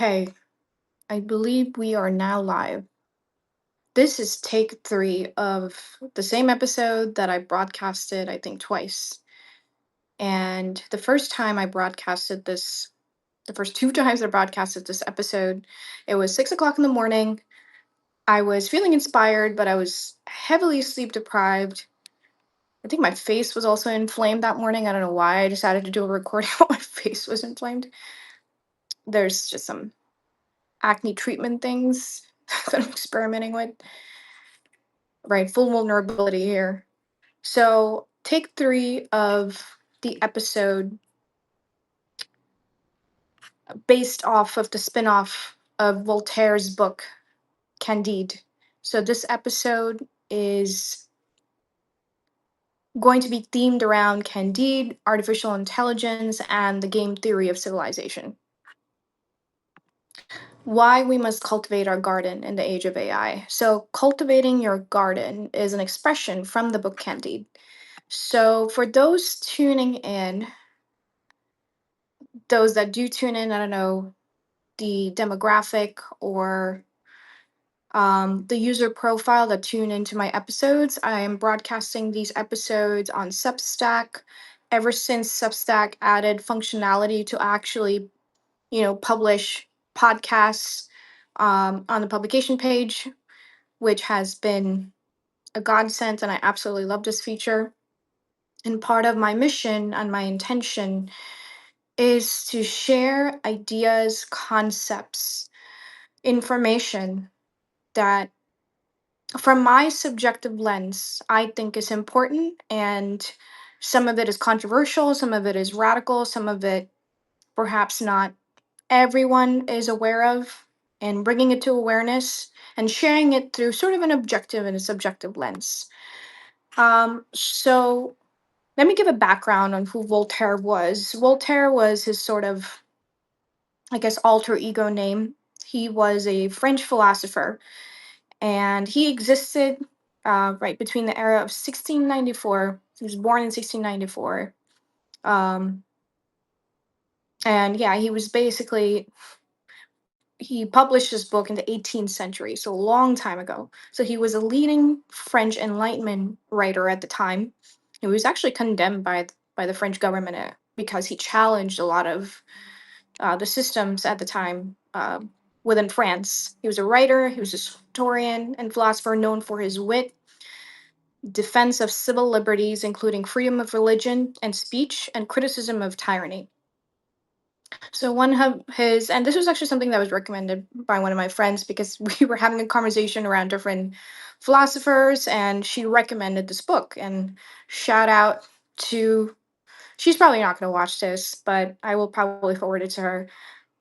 Okay, I believe we are now live. This is take three of the same episode that I broadcasted, I think, twice. And the first time I broadcasted this, the first two times I broadcasted this episode, it was 6 o'clock in the morning. I was feeling inspired, but I was heavily sleep deprived. I think my face was also inflamed that morning. I don't know why I decided to do a recording while my face was inflamed. There's just some acne treatment things that I'm experimenting with. Right, full vulnerability here. So, take three of the episode based off of the spin-off of Voltaire's book, Candide. So, this episode is going to be themed around Candide, artificial intelligence, and the game theory of civilization. Why we must cultivate our garden in the age of AI. So, cultivating your garden is an expression from the book Candide. So, for those that do tune in, I don't know the demographic or the user profile that tune into my episodes. I am broadcasting these episodes on Substack ever since Substack added functionality to actually, publish podcasts on the publication page, which has been a godsend, and I absolutely love this feature. And part of my mission and my intention is to share ideas, concepts, information that, from my subjective lens, I think is important. And some of it is controversial, some of it is radical, some of it perhaps not everyone is aware of, and bringing it to awareness and sharing it through sort of an objective and a subjective lens. So let me give a background on who Voltaire was. Voltaire was his sort of, I guess, alter ego name. He was a French philosopher, and he existed right between the era of 1694. He was born in 1694. Um, and yeah, he published this book in the 18th century, so a long time ago. So he was a leading French Enlightenment writer at the time. He was actually condemned by the French government because he challenged a lot of the systems at the time within France. He was a writer, he was a historian and philosopher known for his wit, defense of civil liberties, including freedom of religion and speech, and criticism of tyranny. So one of his, and this was actually something that was recommended by one of my friends because we were having a conversation around different philosophers, and she recommended this book. And shout out to, she's probably not going to watch this, but I will probably forward it to her.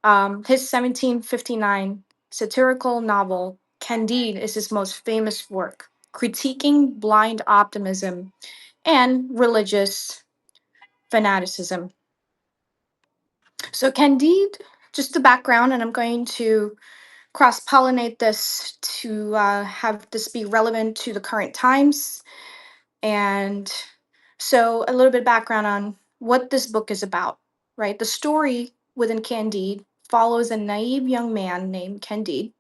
His 1759 satirical novel, Candide, is his most famous work, critiquing blind optimism and religious fanaticism. So, Candide, just the background, and I'm going to cross pollinate this to have this be relevant to the current times. And so, a little bit of background on what this book is about, right? The story within Candide follows a naive young man named Candide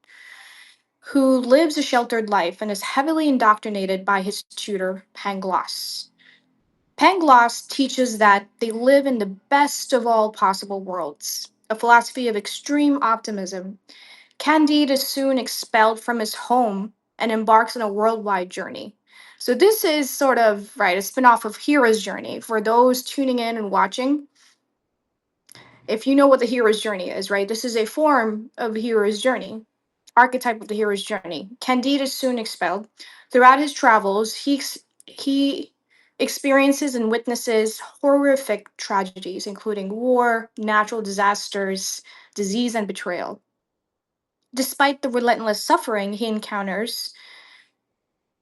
who lives a sheltered life and is heavily indoctrinated by his tutor, Pangloss. Pangloss teaches that they live in the best of all possible worlds, a philosophy of extreme optimism. Candide is soon expelled from his home and embarks on a worldwide journey. So this is sort of right a spin-off of Hero's Journey. For those tuning in and watching, if you know what the hero's journey is, right? This is a form of hero's journey, archetype of the hero's journey. Candide is soon expelled. Throughout his travels, he experiences and witnesses horrific tragedies, including war, natural disasters, disease, and betrayal. Despite the relentless suffering he encounters,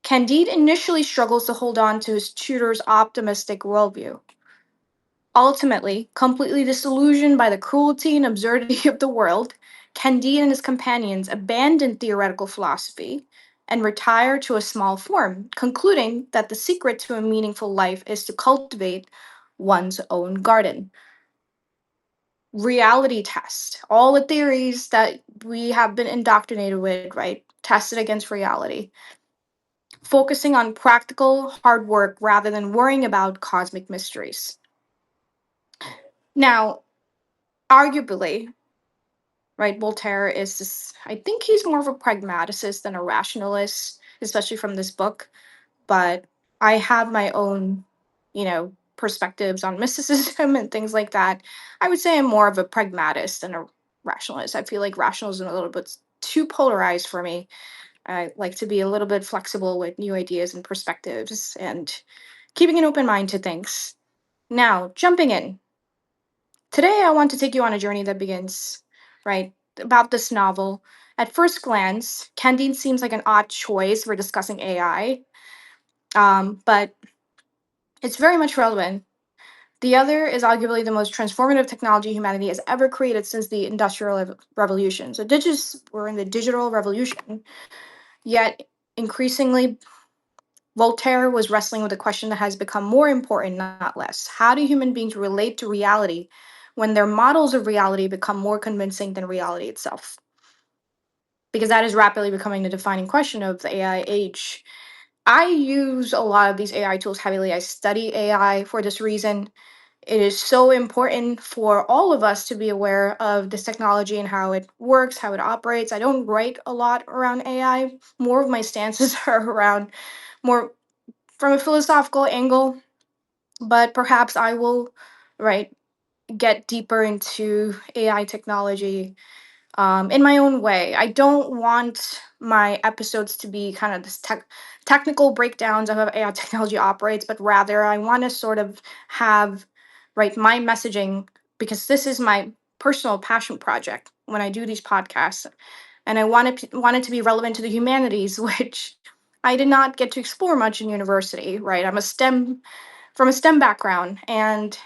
Candide initially struggles to hold on to his tutor's optimistic worldview. Ultimately, completely disillusioned by the cruelty and absurdity of the world, Candide and his companions abandon theoretical philosophy and retire to a small form, concluding that the secret to a meaningful life is to cultivate one's own garden. reality test all the theories that we have been indoctrinated with, right? Tested against reality, focusing on practical hard work rather than worrying about cosmic mysteries. Now, arguably, right, Voltaire is this, I think he's more of a pragmaticist than a rationalist, especially from this book. But I have my own, perspectives on mysticism and things like that. I would say I'm more of a pragmatist than a rationalist. I feel like rationalism is a little bit too polarized for me. I like to be a little bit flexible with new ideas and perspectives and keeping an open mind to things. Now, jumping in. Today, I want to take you on a journey that begins, right, about this novel. At first glance, Candide seems like an odd choice for discussing AI, but it's very much relevant. The other is arguably the most transformative technology humanity has ever created since the Industrial Revolution. So, we're in the digital revolution, yet increasingly, Voltaire was wrestling with a question that has become more important, not less. How do human beings relate to reality when their models of reality become more convincing than reality itself? Because that is rapidly becoming the defining question of the AI age. I use a lot of these AI tools heavily. I study AI for this reason. It is so important for all of us to be aware of this technology and how it works, how it operates. I don't write a lot around AI. More of my stances are around more from a philosophical angle, but perhaps I will, right, get deeper into AI technology in my own way. I don't want my episodes to be kind of this technical breakdowns of how AI technology operates, but rather I want to sort of have, right, my messaging, because this is my personal passion project when I do these podcasts, and I want it to be relevant to the humanities, which I did not get to explore much in university. Right, I'm a STEM from a STEM background, and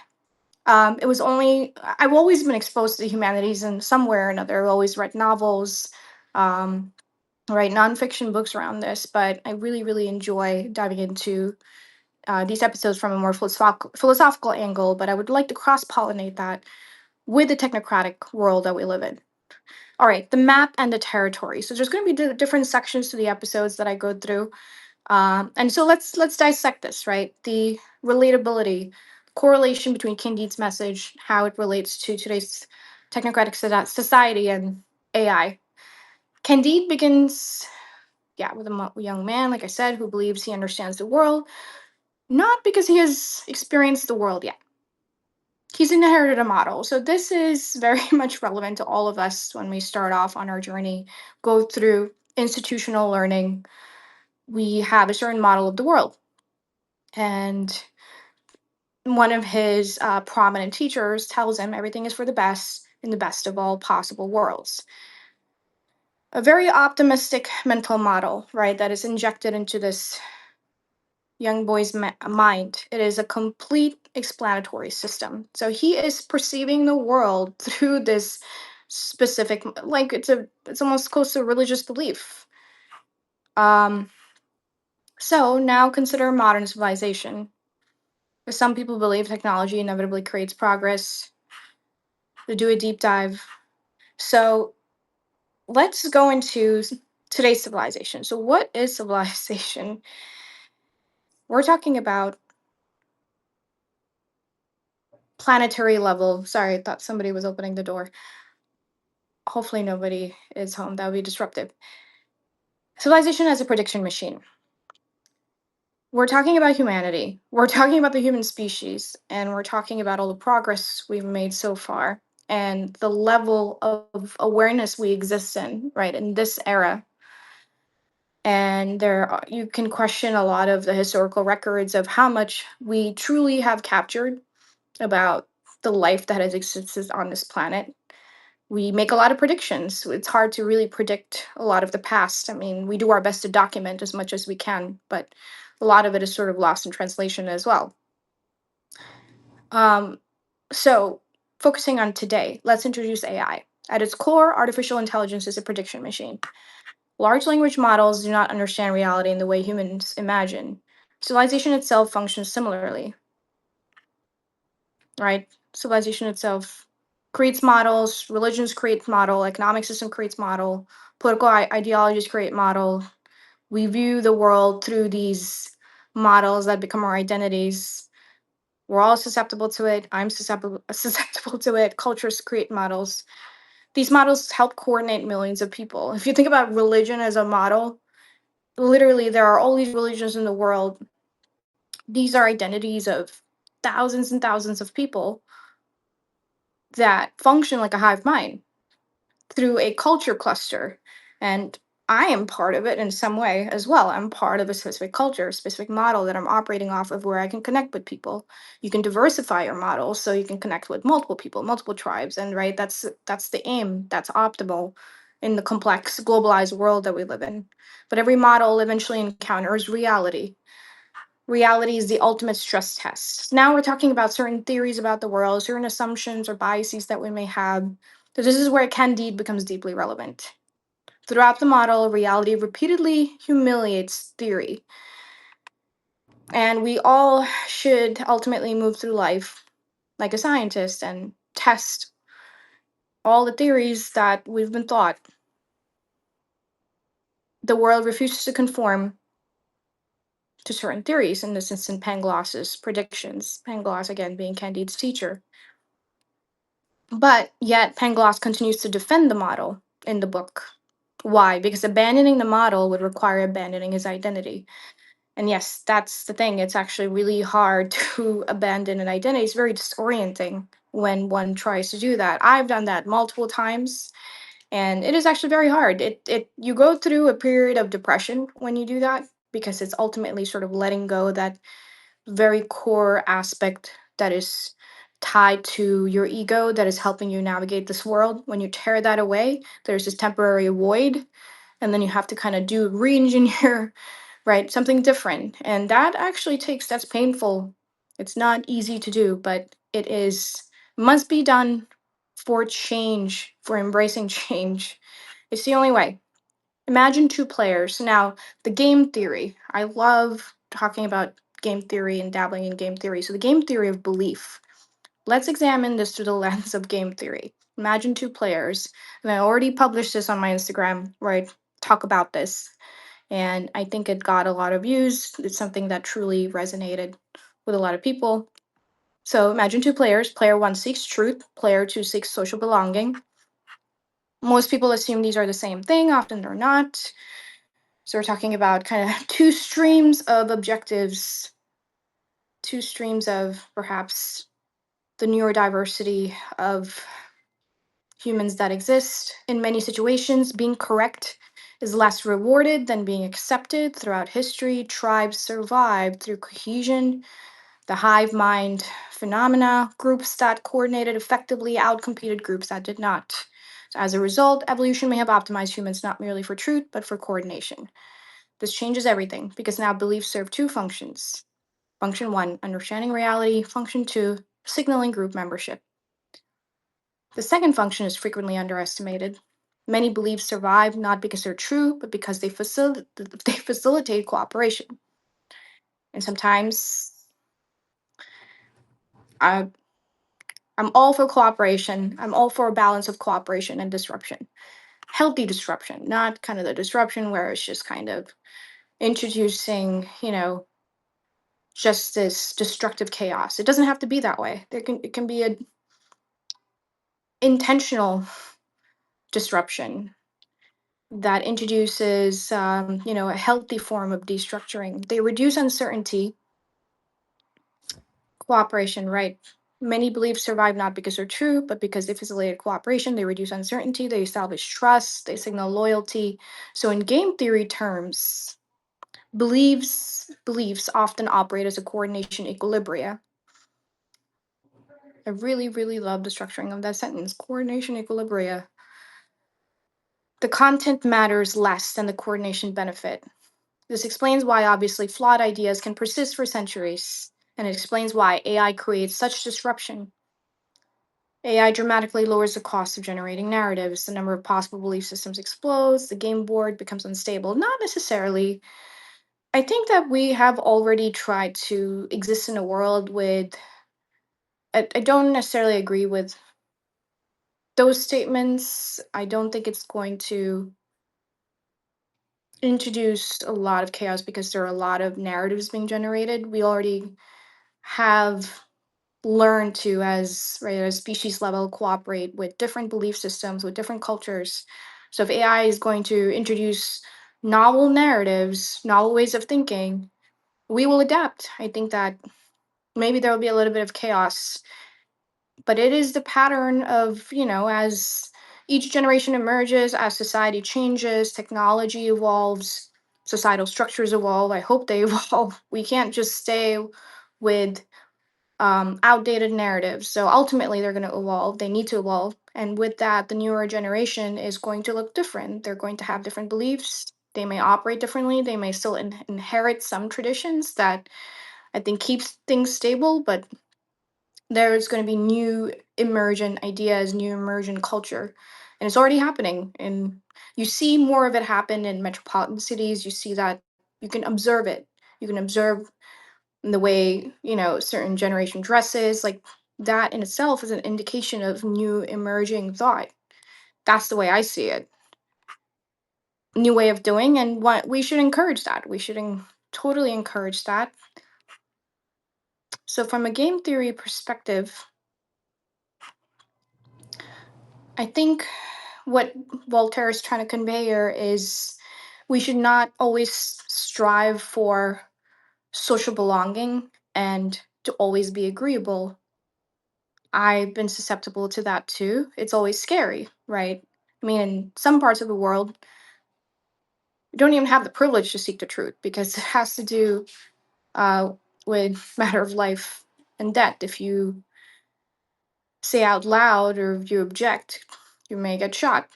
it was only I've always been exposed to the humanities in some way or another. I've always read novels, um, write nonfiction books around this, but I really, really enjoy diving into these episodes from a more philosophical angle. But I would like to cross pollinate that with the technocratic world that we live in. All right, the map and the territory. So there's going to be different sections to the episodes that I go through. And so let's dissect this, right? The relatability, correlation between Candide's message, how it relates to today's technocratic society and AI. Candide begins, yeah, with a young man, like I said, who believes he understands the world, not because he has experienced the world yet. He's inherited a model. So this is very much relevant to all of us when we start off on our journey, go through institutional learning. We have a certain model of the world. And one of his prominent teachers tells him everything is for the best in the best of all possible worlds. A very optimistic mental model, right, that is injected into this young boy's mind. It is a complete explanatory system. So he is perceiving the world through this specific, like it's almost close to a religious belief. Um, so now consider modern civilization. Some people believe technology inevitably creates progress. To do a deep dive. So let's go into today's civilization. So, what is civilization? We're talking about planetary level. Sorry, I thought somebody was opening the door. Hopefully, nobody is home. That would be disruptive. Civilization as a prediction machine. We're talking about humanity. We're talking about the human species, and we're talking about all the progress we've made so far and the level of awareness we exist in, right, in this era. And you can question a lot of the historical records of how much we truly have captured about the life that has existed on this planet. We make a lot of predictions. It's hard to really predict a lot of the past. I mean, we do our best to document as much as we can, but a lot of it is sort of lost in translation as well. um, so focusing on today, let's introduce AI. At its core, artificial intelligence is a prediction machine. Large language models do not understand reality in the way humans imagine. Civilization itself functions similarly, right? Civilization itself. creates models, religions create model, economic system creates model, political ideologies create model. We view the world through these models that become our identities. We're all susceptible to it. I'm susceptible susceptible to it. Cultures create models. These models help coordinate millions of people. If you think about religion as a model, literally there are all these religions in the world. These are identities of thousands and thousands of people that function like a hive mind through a culture cluster. And I am part of it in some way as well. I'm part of a specific culture, a specific model that I'm operating off of where I can connect with people. You can diversify your model so you can connect with multiple people, multiple tribes. And right, that's the aim. That's optimal in the complex globalized world that we live in. But every model eventually encounters reality. Reality is the ultimate stress test. Now we're talking about certain theories about the world, certain assumptions or biases that we may have. So this is where Candide becomes deeply relevant. Throughout the model, reality repeatedly humiliates theory, and we all should ultimately move through life like a scientist and test all the theories that we've been taught. The world refuses to conform to certain theories, in this instance, Pangloss's predictions. Pangloss, again, being Candide's teacher. But yet, Pangloss continues to defend the model in the book. Why? Because abandoning the model would require abandoning his identity. And yes, that's the thing. It's actually really hard to abandon an identity. It's very disorienting when one tries to do that. I've done that multiple times, and it is actually very hard. It you go through a period of depression when you do that because it's ultimately sort of letting go that very core aspect that is tied to your ego that is helping you navigate this world. When you tear that away, there's this temporary void, and then you have to kind of do re-engineer, right? Something different. And that actually that's painful. It's not easy to do, but it is must be done for change, for embracing change. It's the only way. Imagine two players. Now, the game theory. I love talking about game theory and dabbling in game theory. So, the game theory of belief. Let's examine this through the lens of game theory. Imagine two players. And I already published this on my Instagram where I talk about this. And I think it got a lot of views. It's something that truly resonated with a lot of people. So, imagine two players. Player one seeks truth, player two seeks social belonging. Most people assume these are the same thing, often they're not. So we're talking about kind of two streams of objectives, two streams of perhaps the neurodiversity of humans that exist. In many situations, being correct is less rewarded than being accepted. Throughout history, tribes survived through cohesion, the hive mind phenomena. Groups that coordinated effectively outcompeted groups that did not. So as a result, evolution may have optimized humans not merely for truth, but for coordination. This changes everything because now beliefs serve two functions. Function one, understanding reality. Function two, signaling group membership. The second function is frequently underestimated. Many beliefs survive not because they're true, but because they facilitate cooperation. And sometimes I, I'm all for cooperation. I'm all for a balance of cooperation and disruption. Healthy disruption, not kind of the disruption where it's just kind of introducing, just this destructive chaos. It doesn't have to be that way. It can be an intentional disruption that introduces a healthy form of destructuring. They reduce uncertainty, cooperation, right? Many beliefs survive not because they're true, but because they facilitate cooperation. They reduce uncertainty. They establish trust. They signal loyalty. So, in game theory terms, beliefs often operate as a coordination equilibria. I really, really love the structuring of that sentence. Coordination equilibria. The content matters less than the coordination benefit. This explains why obviously flawed ideas can persist for centuries, and it explains why AI creates such disruption. AI dramatically lowers the cost of generating narratives. The number of possible belief systems explodes, the game board becomes unstable. Not necessarily. I think that we have already tried to exist in a world with. I don't necessarily agree with those statements, I don't think it's going to introduce a lot of chaos because there are a lot of narratives being generated. We already have learned to, as right at a species level, cooperate with different belief systems, with different cultures. So if AI is going to introduce novel narratives, novel ways of thinking, we will adapt. I think that maybe there will be a little bit of chaos, but it is the pattern of, as each generation emerges, as society changes, technology evolves, societal structures evolve. I hope they evolve. We can't just stay with outdated narratives. So ultimately, they're going to evolve. They need to evolve. And with that, the newer generation is going to look different. They're going to have different beliefs. They may operate differently. They may still inherit some traditions that I think keeps things stable, but there's going to be new emergent ideas, new emergent culture. And it's already happening. And you see more of it happen in metropolitan cities. You see that you can observe it. You can observe the way, certain generation dresses, like that in itself is an indication of new emerging thought. That's the way I see it. New way of doing, and what we should encourage that. We should totally encourage that. So from a game theory perspective, I think what Voltaire is trying to convey here is we should not always strive for social belonging and to always be agreeable. I've been susceptible to that too. It's always scary, right? I mean, in some parts of the world, you don't even have the privilege to seek the truth because it has to do uh, with matter of life and death. If you say out loud or if you object, you may get shot.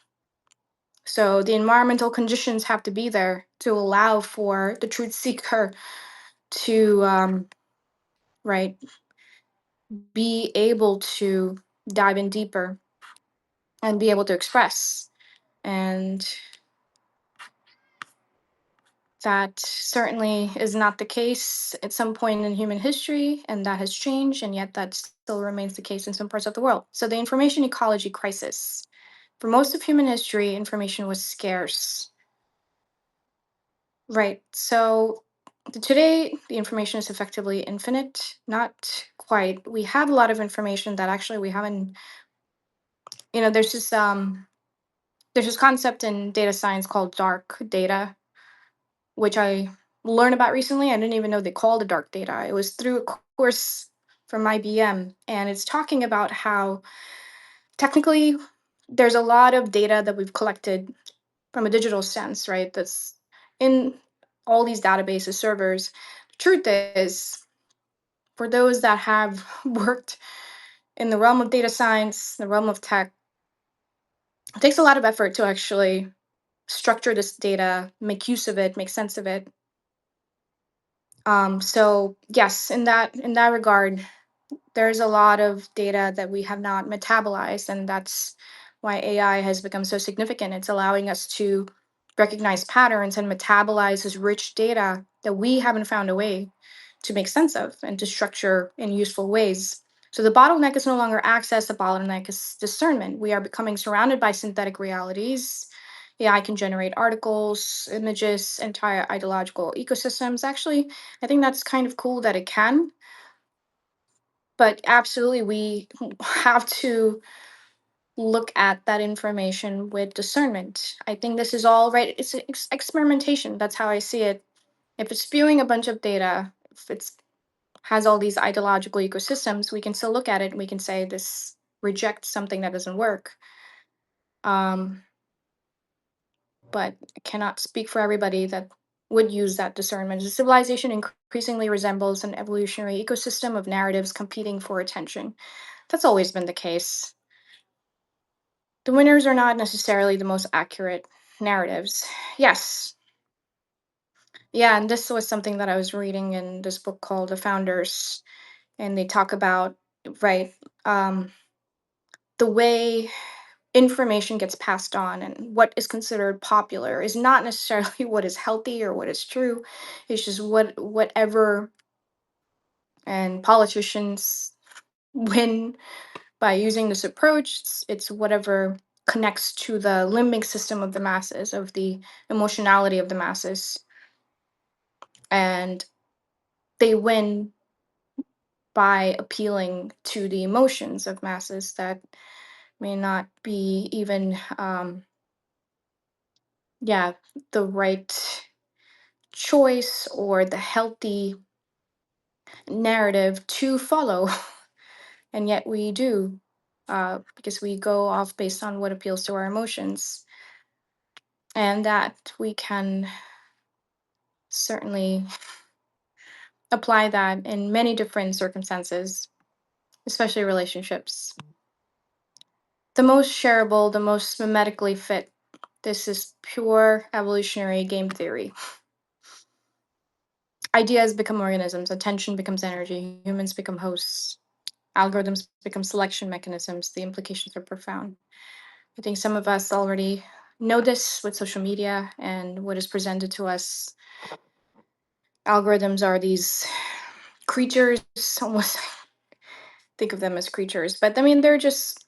So the environmental conditions have to be there to allow for the truth seeker to, right, be able to dive in deeper and be able to express. And that certainly is not the case at some point in human history, and that has changed, and yet that still remains the case in some parts of the world. So, the information ecology crisis. For most of human history, information was scarce. Right. So, today, the information is effectively infinite. Not quite. We have a lot of information that actually we haven't, there's this concept in data science called dark data, which I learned about recently. I didn't even know they called it dark data. It was through a course from IBM, and it's talking about how technically there's a lot of data that we've collected from a digital sense, right? That's in all these databases, servers. The truth is, for those that have worked in the realm of data science, the realm of tech, it takes a lot of effort to actually structure this data, make use of it, make sense of it. So yes, in that regard, there's a lot of data that we have not metabolized, and that's why AI has become so significant. It's allowing us to recognize patterns and metabolize this rich data that we haven't found a way to make sense of and to structure in useful ways. So the bottleneck is no longer access, the bottleneck is discernment. We are becoming surrounded by synthetic realities. AI can generate articles, images, entire ideological ecosystems. Actually, I think that's kind of cool that it can, but absolutely we have to look at that information with discernment. I think this is all right. It's experimentation. That's how I see it. If it's spewing a bunch of data, if it's has all these ideological ecosystems, we can still look at it and we can say this rejects something that doesn't work. um, but I cannot speak for everybody that would use that discernment. The civilization increasingly resembles an evolutionary ecosystem of narratives competing for attention. That's always been the case. The winners are not necessarily the most accurate narratives. Yes. Yeah, and this was something that I was reading in this book called The Founders, and they talk about, right, um, the way information gets passed on and what is considered popular is not necessarily what is healthy or what is true. It's just whatever, and politicians win By using this approach, it's whatever connects to the limbic system of the masses, of the emotionality of the masses, and they win by appealing to the emotions of masses that may not be even, yeah, the right choice or the healthy narrative to follow. And yet we do, because we go off based on what appeals to our emotions. And that we can certainly apply that in many different circumstances, especially relationships. The most shareable, the most mimetically fit. This is pure evolutionary game theory. Ideas become organisms, attention becomes energy, humans become hosts, algorithms become selection mechanisms. The implications are profound. I think some of us already know this with social media and what is presented to us. Algorithms are these creatures, almost think of them as creatures, but I mean, they're just,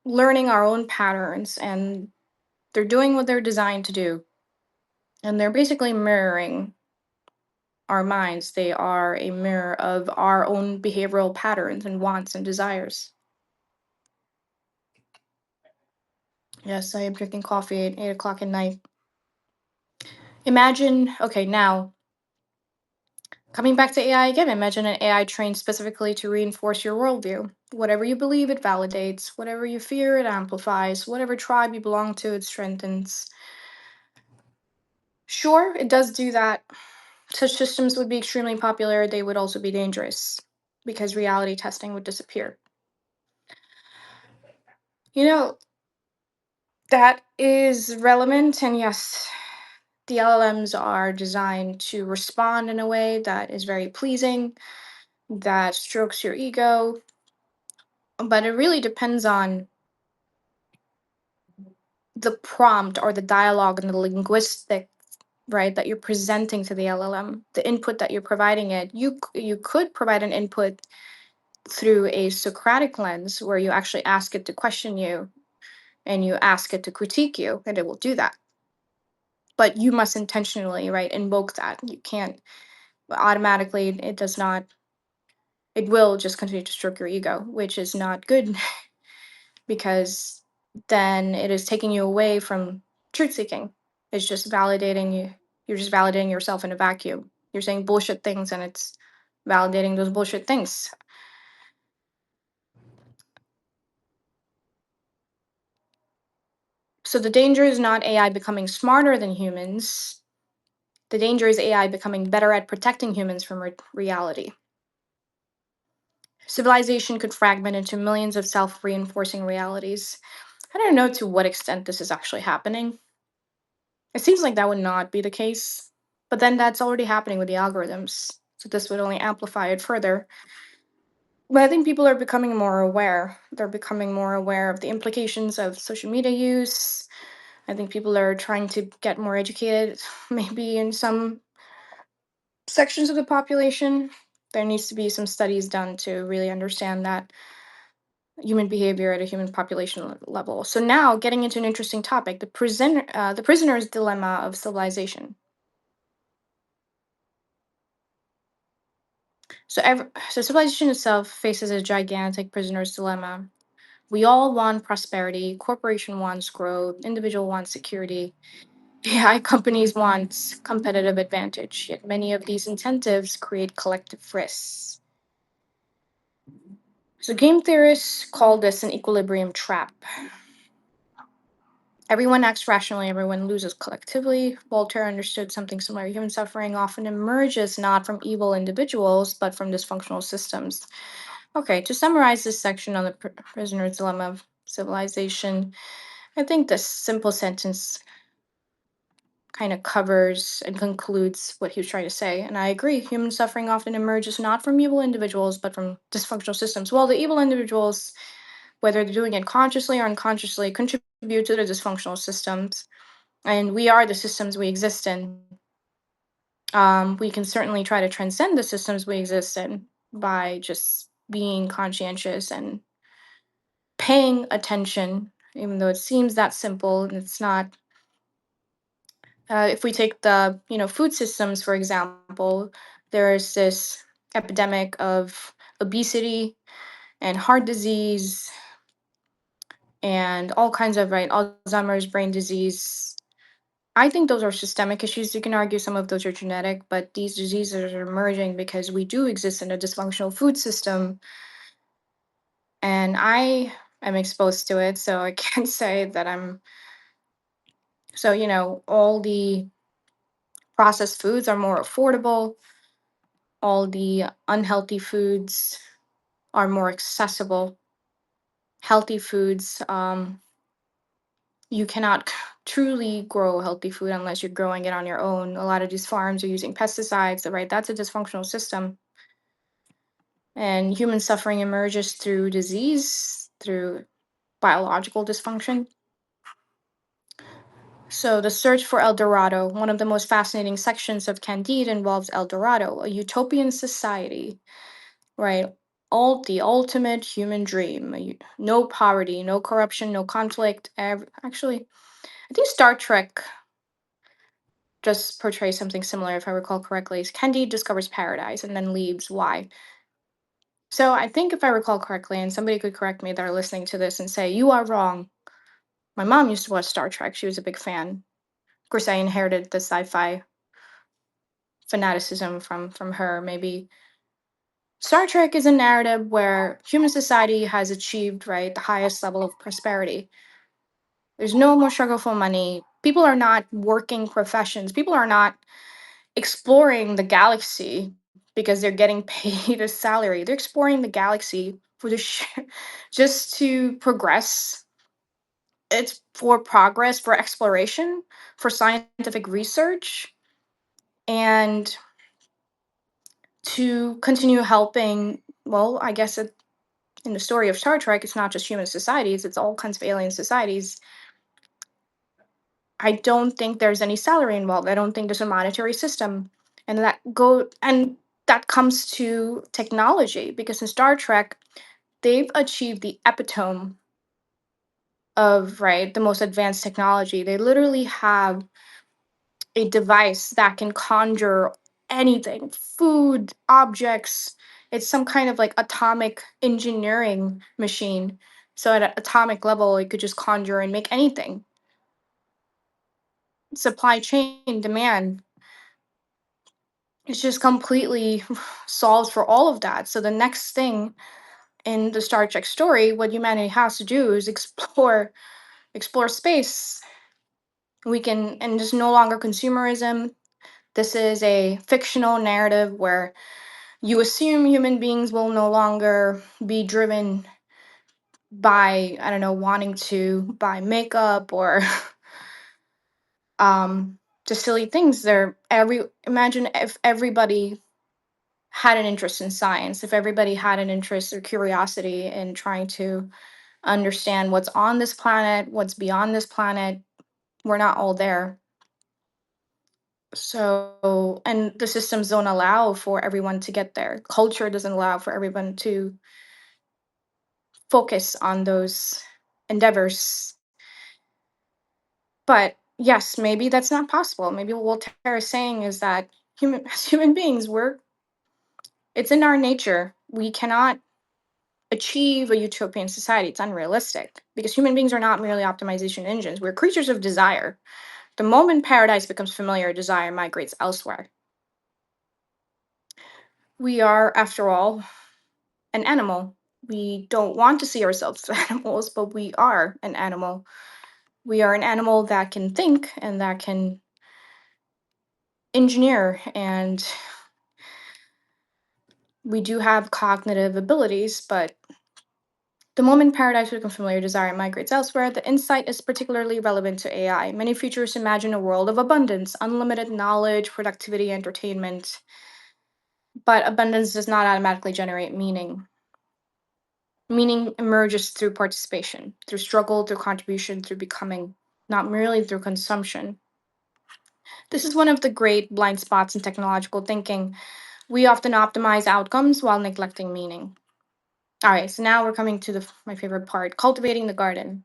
learning our own patterns, and they're doing what they're designed to do. And they're basically mirroring our minds. They are a mirror of our own behavioral patterns and wants and desires. Yes, I am drinking coffee at 8 o'clock at night. Imagine, okay, now coming back to AI again, imagine an AI trained specifically to reinforce your worldview. Whatever you believe, it validates. Whatever you fear, it amplifies. Whatever tribe you belong to, it strengthens. Sure, it does do that. Such systems would be extremely popular. They would also be dangerous because reality testing would disappear. You know, that is relevant. And yes, the LLMs are designed to respond in a way that is very pleasing, that strokes your ego. But it really depends on the prompt or the dialogue and the linguistic, right, that you're presenting to the LLM, the input that you're providing it. You could provide an input through a Socratic lens where you actually ask it to question you and you ask it to critique you, and it will do that. But you must intentionally, right, invoke that. You can't automatically, it does not, it will just continue to stroke your ego, which is not good because then it is taking you away from truth seeking. It's just validating you. You're just validating yourself in a vacuum. You're saying bullshit things and it's validating those bullshit things. So the danger is not AI becoming smarter than humans. The danger is AI becoming better at protecting humans from reality. Civilization could fragment into millions of self reinforcing realities. I don't know to what extent this is actually happening. It seems like that would not be the case, but then that's already happening with the algorithms. So this would only amplify it further. But I think people are becoming more aware. They're becoming more aware of the implications of social media use. I think people are trying to get more educated, maybe in some sections of the population. There needs to be some studies done to really understand that human behavior at a human population level. So now, getting into an interesting topic, the prisoner's dilemma of civilization. So civilization itself faces a gigantic prisoner's dilemma. We all want prosperity. Corporation wants growth. Individual wants security. AI companies want competitive advantage. Yet many of these incentives create collective risks. So game theorists call this an equilibrium trap. Everyone acts rationally, everyone loses collectively. Voltaire understood something similar. Human suffering often emerges not from evil individuals, but from dysfunctional systems. Okay, to summarize this section on the prisoner's dilemma of civilization, I think this simple sentence kind of covers and concludes what he was trying to say. And I agree, human suffering often emerges not from evil individuals, but from dysfunctional systems. Well, the evil individuals, whether they're doing it consciously or unconsciously, contribute to the dysfunctional systems. And we are the systems we exist in. We can certainly try to transcend the systems we exist in by just being conscientious and paying attention, even though it seems that simple, and it's not. If we take the food systems for example, there's this epidemic of obesity and heart disease and all kinds of Alzheimer's, brain disease. I think those are systemic issues. You can argue some of those are genetic, but these diseases are emerging because we do exist in a dysfunctional food system, and I am exposed to it, so I can't say that I'm. So all the processed foods are more affordable. All the unhealthy foods are more accessible. Healthy foods, you cannot truly grow healthy food unless you're growing it on your own. A lot of these farms are using pesticides, right? That's a dysfunctional system. And human suffering emerges through disease, through biological dysfunction. So, the search for El Dorado, one of the most fascinating sections of Candide involves El Dorado, a utopian society, right? All the ultimate human dream. No poverty, no corruption, no conflict. Actually, I think Star Trek just portrays something similar, if I recall correctly. Candide discovers paradise and then leaves. Why? So I think if I recall correctly, and somebody could correct me that are listening to this and say, you are wrong. My mom used to watch Star Trek. She was a big fan. Of course, I inherited the sci-fi fanaticism from her. Maybe Star Trek is a narrative where human society has achieved the highest level of prosperity. There's no more struggle for money. People are not working professions. People are not exploring the galaxy because they're getting paid a salary. They're exploring the galaxy for just to progress. It's for progress, for exploration, for scientific research, and to continue helping. Well, I guess in the story of Star Trek, it's not just human societies; it's all kinds of alien societies. I don't think there's any salary involved. I don't think there's a monetary system. And that comes to technology because in Star Trek, they've achieved the epitome of the most advanced technology. They literally have a device that can conjure anything, food, objects. It's some kind of atomic engineering machine. So at an atomic level, it could just conjure and make anything. Supply chain demand, it's just completely solves for all of that. So the next thing in the Star Trek story, what humanity has to do is explore space. We can, and just no longer consumerism. This is a fictional narrative where you assume human beings will no longer be driven by, I don't know, wanting to buy makeup or just silly things. They're every Imagine if everybody had an interest in science, if everybody had an interest or curiosity in trying to understand what's on this planet, what's beyond this planet. We're not all there. So, and the systems don't allow for everyone to get there. Culture doesn't allow for everyone to focus on those endeavors. But yes, maybe that's not possible. Maybe what Voltaire is saying is that as human beings, it's in our nature. We cannot achieve a utopian society. It's unrealistic because human beings are not merely optimization engines. We're creatures of desire. The moment paradise becomes familiar, desire migrates elsewhere. We are, after all, an animal. We don't want to see ourselves as animals, but we are an animal. We are an animal that can think and that can engineer, and we do have cognitive abilities, but the moment paradise becomes familiar, desire migrates elsewhere. The insight is particularly relevant to AI. Many futurists imagine a world of abundance, unlimited knowledge, productivity, entertainment, but abundance does not automatically generate meaning. Meaning emerges through participation, through struggle, through contribution, through becoming, not merely through consumption. This is one of the great blind spots in technological thinking. We often optimize outcomes while neglecting meaning. All right, so now we're coming to my favorite part, cultivating the garden.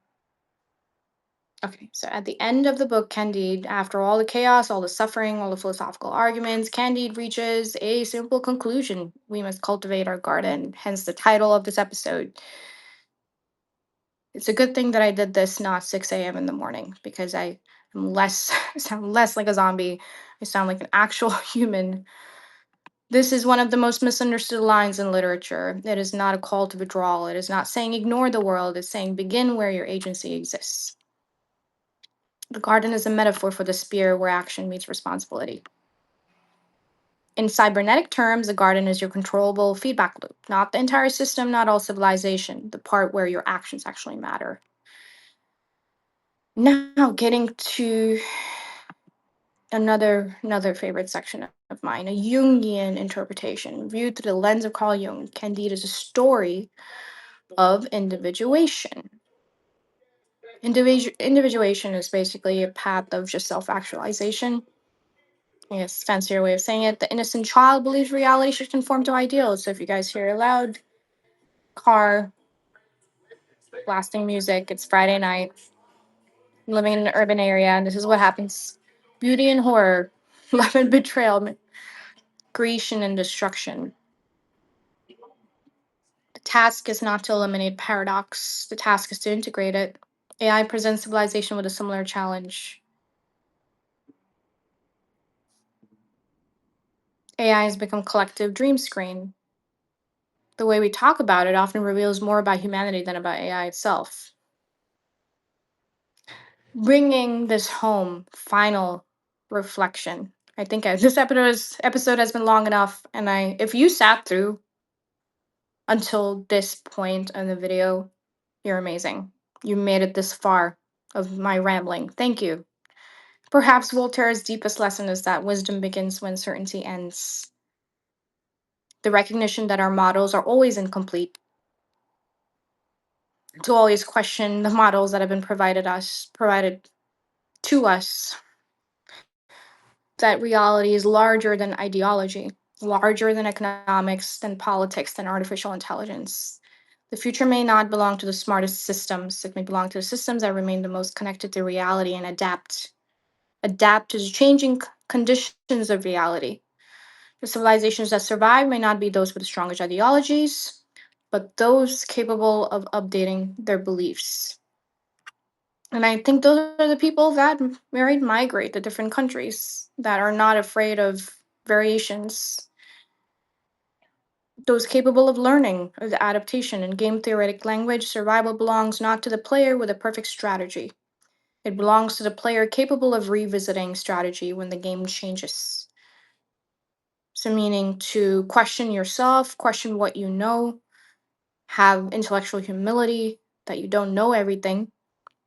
Okay, so at the end of the book, Candide, after all the chaos, all the suffering, all the philosophical arguments, Candide reaches a simple conclusion. We must cultivate our garden, hence the title of this episode. It's a good thing that I did this not 6 a.m. in the morning because I am less, I sound less like a zombie. I sound like an actual human. This is one of the most misunderstood lines in literature. It is not a call to withdrawal. It is not saying ignore the world. It's saying begin where your agency exists. The garden is a metaphor for the sphere where action meets responsibility. In cybernetic terms, the garden is your controllable feedback loop, not the entire system, not all civilization, the part where your actions actually matter. Now, getting to another favorite section of mine, a Jungian interpretation viewed through the lens of Carl Jung. Candide is a story of individuation. Individuation is basically a path of just self-actualization. I guess fancier way of saying it. The innocent child believes reality should conform to ideals. So if you guys hear a loud car blasting music, it's Friday night, living in an urban area, and this is what happens. Beauty and horror, love and betrayal, creation and destruction. The task is not to eliminate paradox, the task is to integrate it. AI presents civilization with a similar challenge. AI has become collective dream screen. The way we talk about it often reveals more about humanity than about AI itself. Bringing this home, final reflection. I think this episode has been long enough, and if you sat through until this point in the video, you're amazing. You made it this far of my rambling. Thank you. Perhaps Voltaire's deepest lesson is that wisdom begins when certainty ends. The recognition that our models are always incomplete, to always question the models that have been provided to us, that reality is larger than ideology, larger than economics, than politics, than artificial intelligence. The future may not belong to the smartest systems. It may belong to the systems that remain the most connected to reality and adapt to the changing conditions of reality. The civilizations that survive may not be those with the strongest ideologies, but those capable of updating their beliefs. And I think those are the people that migrate to different countries, that are not afraid of variations, those capable of learning, of the adaptation. In game theoretic language, survival belongs not to the player with a perfect strategy. It belongs to the player capable of revisiting strategy when the game changes. So, meaning to question yourself, question what you know, have intellectual humility that you don't know everything,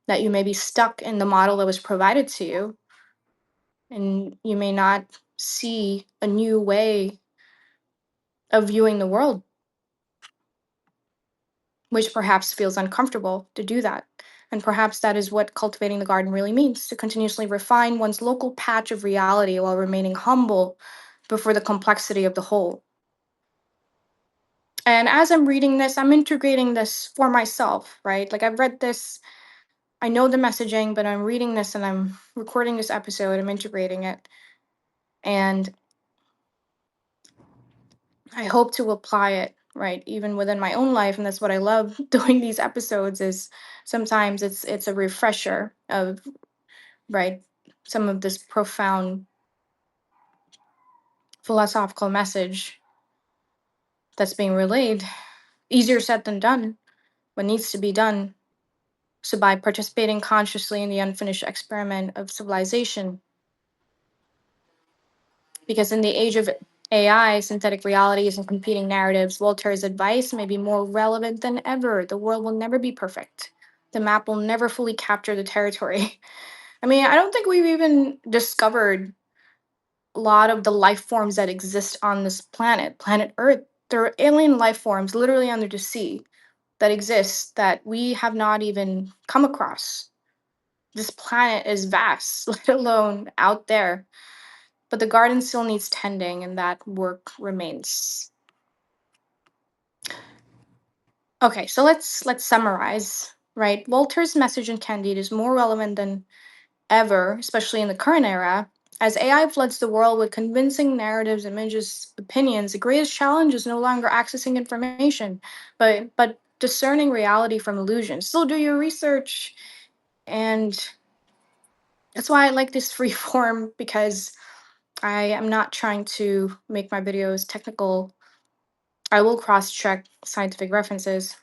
that you may be stuck in the model that was provided to you, and you may not see a new way of viewing the world, which perhaps feels uncomfortable to do that. And perhaps that is what cultivating the garden really means, to continuously refine one's local patch of reality while remaining humble before the complexity of the whole. And as I'm reading this, I'm integrating this for myself, right? Like I've read this, I know the messaging, but I'm reading this and I'm recording this episode, I'm integrating it. And I hope to apply it, right, even within my own life. And that's what I love doing these episodes is sometimes it's a refresher of, right, some of this profound philosophical message that's being relayed. Easier said than done, but needs to be done. So by participating consciously in the unfinished experiment of civilization, because in the age of AI, synthetic realities, and competing narratives, Voltaire's advice may be more relevant than ever. The world will never be perfect. The map will never fully capture the territory. I mean, I don't think we've even discovered a lot of the life forms that exist on this planet, planet Earth. There are alien life forms literally under the sea that exist that we have not even come across. This planet is vast, let alone out there. But the garden still needs tending, and that work remains. Okay, so let's summarize. Right, Voltaire's message in Candide is more relevant than ever, especially in the current era. As AI floods the world with convincing narratives, images, opinions, the greatest challenge is no longer accessing information, but discerning reality from illusion. Still do your research, and that's why I like this free form because I am not trying to make my videos technical. I will cross check scientific references,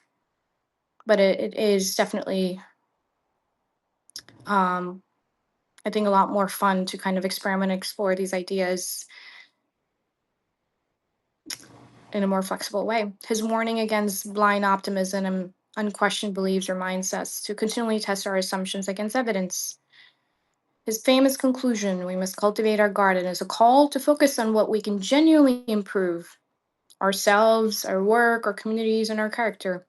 but it is definitely um, I think a lot more fun to kind of experiment and explore these ideas in a more flexible way. His warning against blind optimism and unquestioned beliefs reminds us to continually test our assumptions against evidence. His famous conclusion, we must cultivate our garden, is a call to focus on what we can genuinely improve ourselves, our work, our communities, and our character.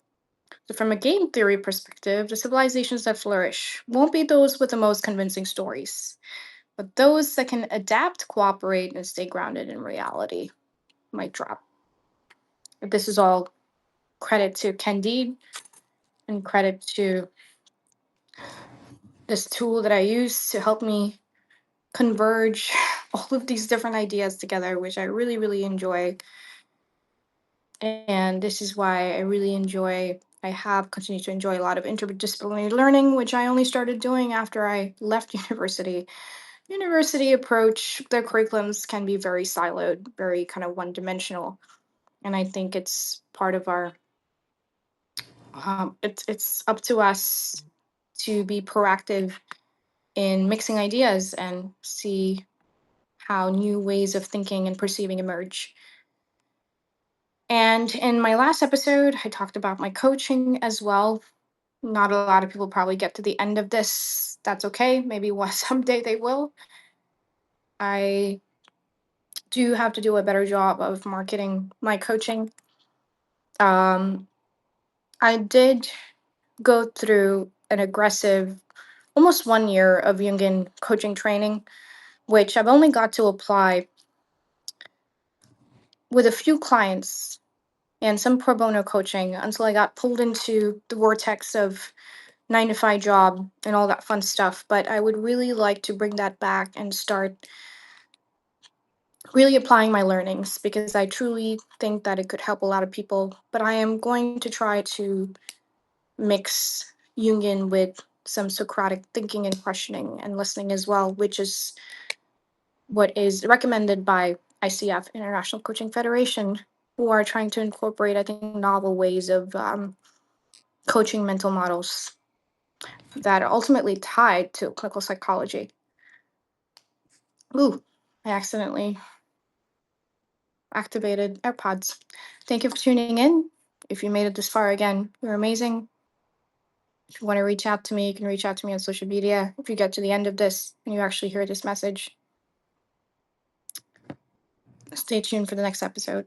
So, from a game theory perspective, the civilizations that flourish won't be those with the most convincing stories, but those that can adapt, cooperate, and stay grounded in reality. Might drop. This is all credit to Candide and credit to this tool that I use to help me converge all of these different ideas together, which I really, really enjoy. And this is why I have continued to enjoy a lot of interdisciplinary learning, which I only started doing after I left university. University approach, their curriculums can be very siloed, very kind of one dimensional. And I think it's part of our, it's up to us to be proactive in mixing ideas and see how new ways of thinking and perceiving emerge. And in my last episode, I talked about my coaching as well. Not a lot of people probably get to the end of this. That's okay. Maybe one someday they will. I do have to do a better job of marketing my coaching. Um, I did go through an aggressive, almost 1 year of Jungian coaching training, which I've only got to apply with a few clients and some pro bono coaching until I got pulled into the vortex of 9 to 5 job and all that fun stuff. But I would really like to bring that back and start really applying my learnings because I truly think that it could help a lot of people. But I am going to try to mix Jungian with some Socratic thinking and questioning and listening as well, which is what is recommended by ICF, International Coaching Federation, who are trying to incorporate, I think, novel ways of coaching mental models that are ultimately tied to clinical psychology. Ooh, I accidentally activated AirPods. Thank you for tuning in. If you made it this far, again, you're amazing. If you want to reach out to me, you can reach out to me on social media. If you get to the end of this and you actually hear this message, stay tuned for the next episode.